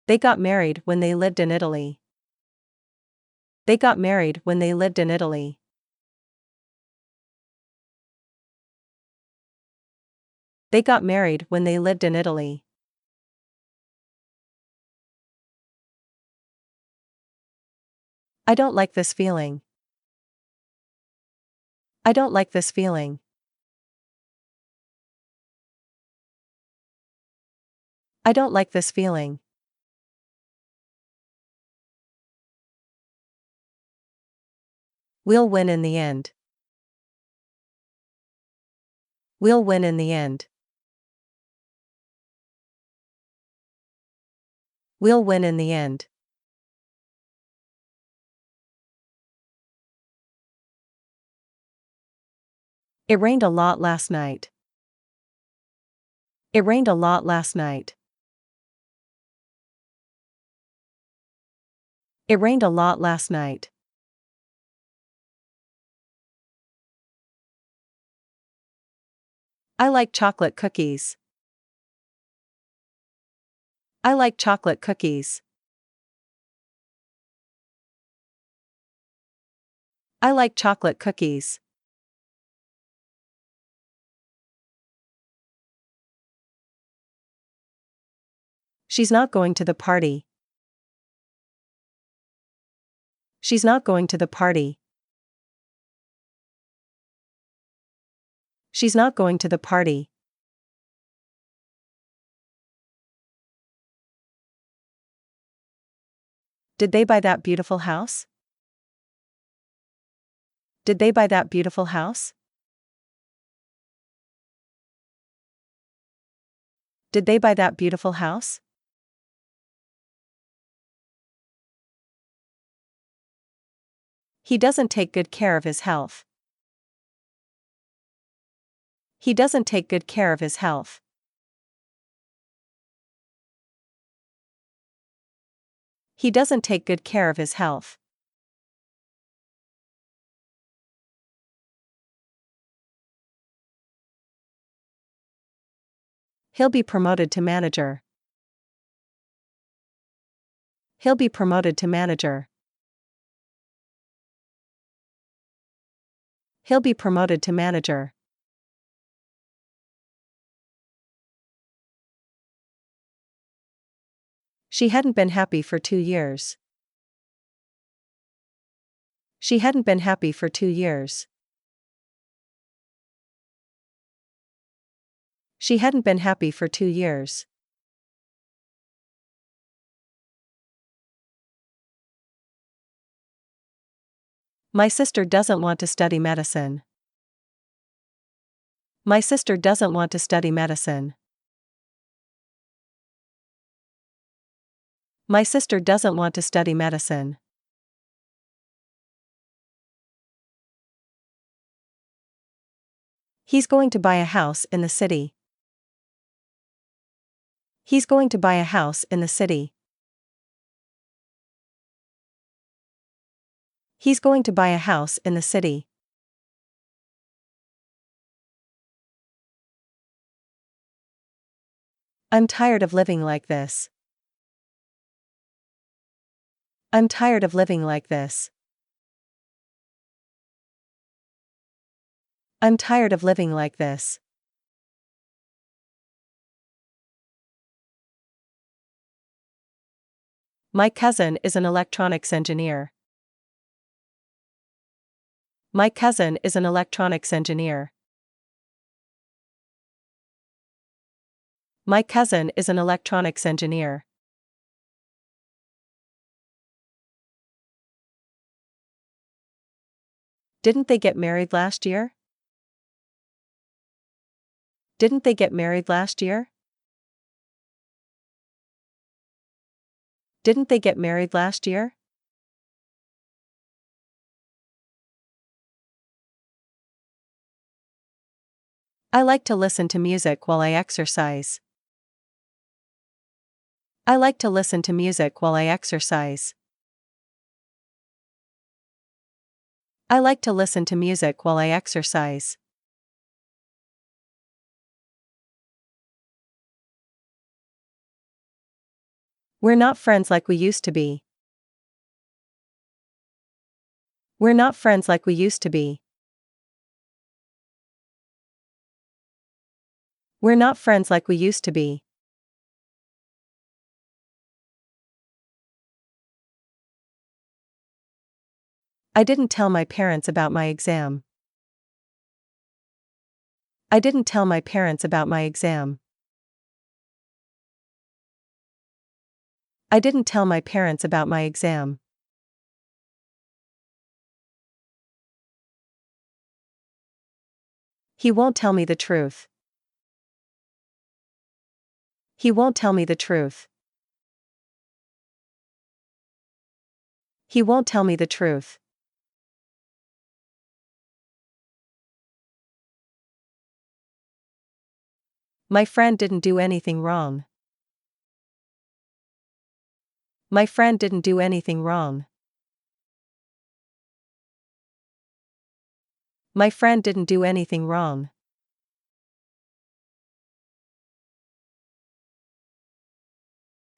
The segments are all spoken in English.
They got married when they lived in Italy. They got married when they lived in Italy. They got married when they lived in Italy. I don't like this feeling. I don't like this feeling. I don't like this feeling. We'll win in the end. We'll win in the end. We'll win in the end. It rained a lot last night. It rained a lot last night. It rained a lot last night. I like chocolate cookies. I like chocolate cookies. I like chocolate cookies. She's not going to the party. She's not going to the party. She's not going to the party. Did they buy that beautiful house? Did they buy that beautiful house? Did they buy that beautiful house? He doesn't take good care of his health. He doesn't take good care of his health. He doesn't take good care of his health. He'll be promoted to manager. He'll be promoted to manager. He'll be promoted to manager. She hadn't been happy for 2 years. She hadn't been happy for 2 years. She hadn't been happy for 2 years. My sister doesn't want to study medicine. My sister doesn't want to study medicine. My sister doesn't want to study medicine. He's going to buy a house in the city. He's going to buy a house in the city. He's going to buy a house in the city. I'm tired of living like this. I'm tired of living like this. I'm tired of living like this. My cousin is an electronics engineer. My cousin is an electronics engineer. My cousin is an electronics engineer. Didn't they get married last year? Didn't they get married last year? Didn't they get married last year? I like to listen to music while I exercise. I like to listen to music while I exercise. I like to listen to music while I exercise. We're not friends like we used to be. We're not friends like we used to be. We're not friends like we used to be. I didn't tell my parents about my exam. I didn't tell my parents about my exam. I didn't tell my parents about my exam. He won't tell me the truth. He won't tell me the truth. He won't tell me the truth. My friend didn't do anything wrong. My friend didn't do anything wrong. My friend didn't do anything wrong.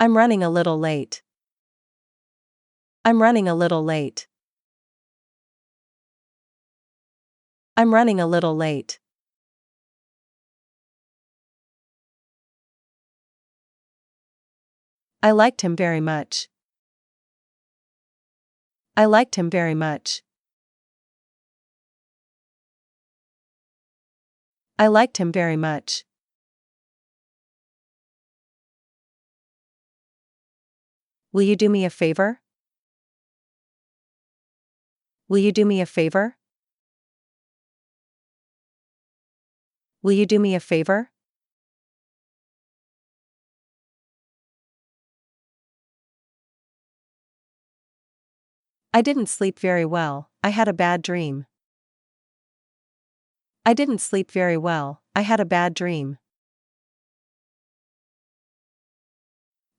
I'm running a little late. I'm running a little late. I'm running a little late. I liked him very much. I liked him very much. I liked him very much. Will you do me a favor? Will you do me a favor? Will you do me a favor? I didn't sleep very well, I had a bad dream. I didn't sleep very well, I had a bad dream.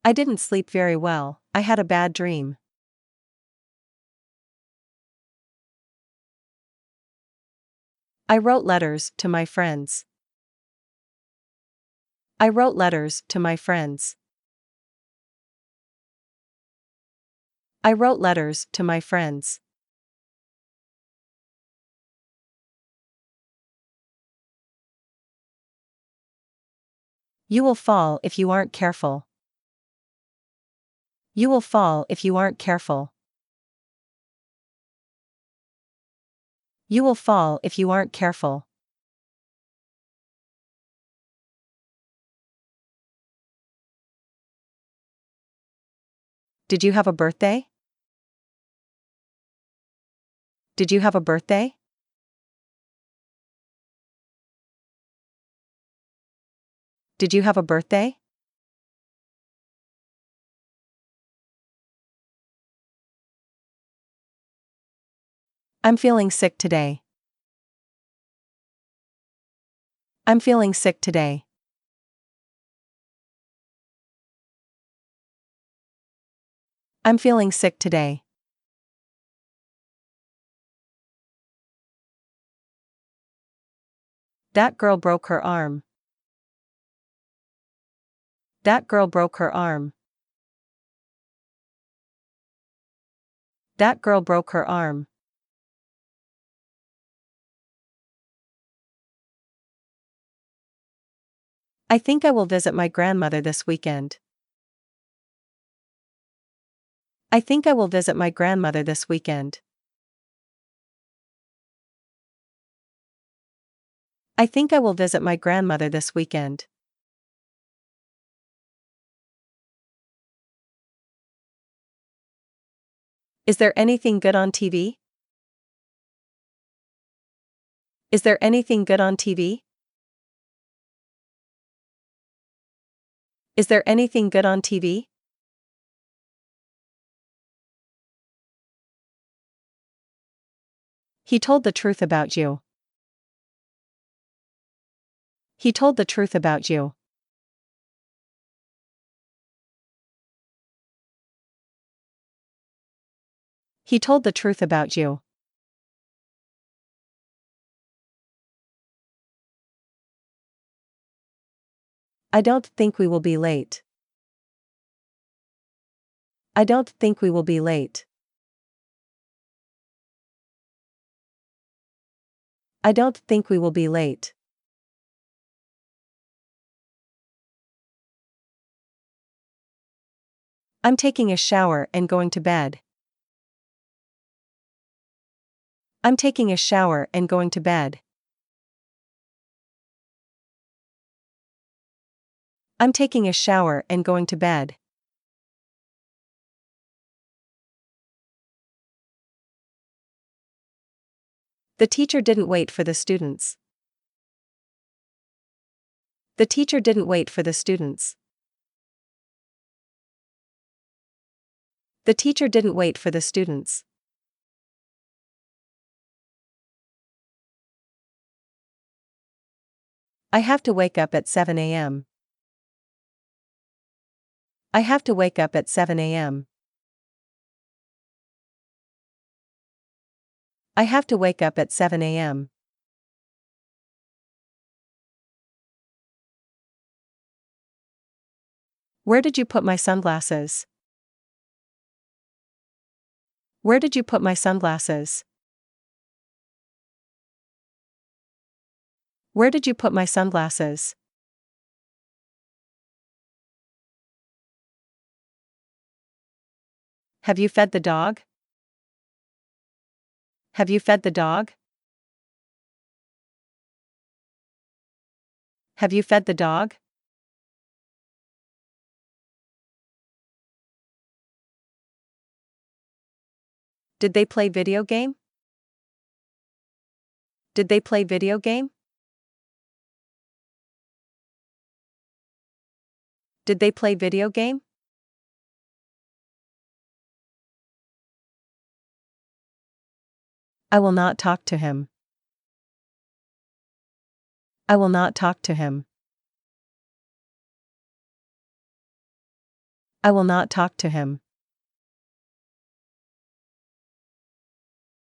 I didn't sleep very well, I had a bad dream. I wrote letters to my friends. I wrote letters to my friends. I wrote letters to my friends. You will fall if you aren't careful. You will fall if you aren't careful. You will fall if you aren't careful. Did you have a birthday? Did you have a birthday? Did you have a birthday? I'm feeling sick today. I'm feeling sick today. I'm feeling sick today. That girl broke her arm. That girl broke her arm. That girl broke her arm. I think I will visit my grandmother this weekend. I think I will visit my grandmother this weekend. I think I will visit my grandmother this weekend. Is there anything good on TV? Is there anything good on TV? Is there anything good on TV? He told the truth about you. He told the truth about you. He told the truth about you. I don't think we will be late. I don't think we will be late. I don't think we will be late. I'm taking a shower and going to bed. I'm taking a shower and going to bed. I'm taking a shower and going to bed. The teacher didn't wait for the students. The teacher didn't wait for the students. The teacher didn't wait for the students. I have to wake up at 7 a.m. I have to wake up at 7 a.m. I have to wake up at 7 a.m. Where did you put my sunglasses? Where did you put my sunglasses? Where did you put my sunglasses? Have you fed the dog? Have you fed the dog? Have you fed the dog? Did they play video game? Did they play video game? Did they play video game? I will not talk to him. I will not talk to him. I will not talk to him.